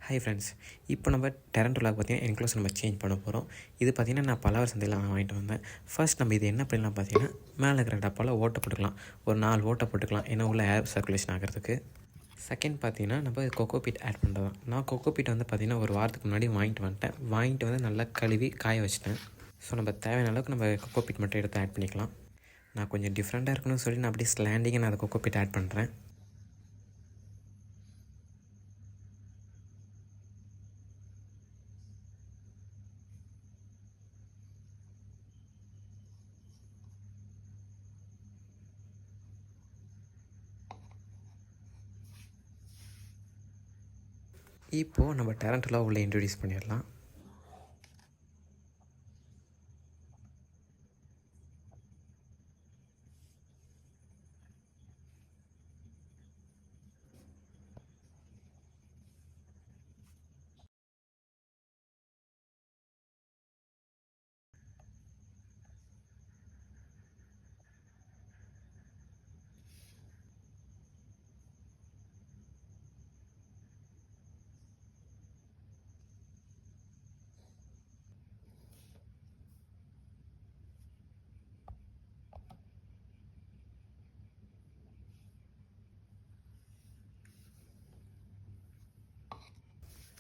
Hi friends, இப்போ நம்ம டெரண்டோலாக பார்த்தீங்கன்னா என்க்ளோஸ் நம்ம சேஞ்ச் பண்ண போகிறோம். இது பார்த்திங்கன்னா நான் பலவர் சந்தையில் வாங்கிட்டு வந்தேன். ஃபர்ஸ்ட் நம்ம இது என்ன பண்ணலாம் பார்த்தீங்கன்னா, மேலே இருக்கிற டப்பாவில் ஓட்டை போட்டுக்கலாம். ஒரு 4 ஓட்டை போட்டுக்கலாம், ஏன்னா உள்ள ஏர் சர்க்குலேஷன் ஆகிறதுக்கு. செகண்ட் பார்த்தீங்கன்னா நம்ம கொக்கோ பீட் ஆட் பண்ணுறது தான். நான் கொக்கோ பீட் வந்து பார்த்திங்கன்னா ஒரு வாரத்துக்கு முன்னாடி வாங்கிட்டு வந்து நல்லா கழுவி காய வச்சிட்டேன். ஸோ நம்ம தேவையான அளவுக்கு நம்ம கொக்கோ பீட் மட்டும் எடுத்து ஆட் பண்ணிக்கலாம். நான் கொஞ்சம் டிஃப்ரெண்ட்டாக இருக்கணும்னு சொல்லி நான் அப்படியே ஸ்லாண்டிங்காக நான் அதை கொக்கோ பீட் ஆட் பண்ணுறேன். இப்போது நம்ம டெரண்டோலா உள்ளே இன்ட்ரடியூஸ் பண்ணிடலாம்.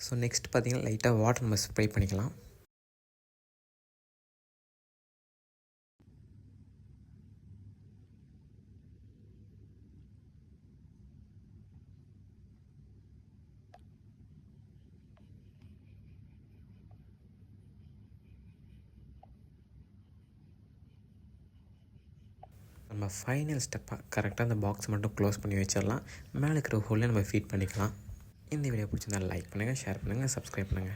ஸோ நெக்ஸ்ட் பார்த்திங்கன்னா லைட்டாக வாட்டர் நம்ம ஸ்ப்ரே பண்ணிக்கலாம். நம்ம ஃபைனல் ஸ்டெப்பாக கரெக்டாக அந்த பாக்ஸ் மட்டும் க்ளோஸ் பண்ணி வச்சிடலாம். மேலே இருக்கிற ஹோலில் நம்ம ஃபீட் பண்ணிக்கலாம். இந்த வீடியோ பிடிச்சிருந்தால் லைக் பண்ணுங்கள், ஷேர் பண்ணுங்கள், சப்ஸ்கிரைப் பண்ணுங்கள்.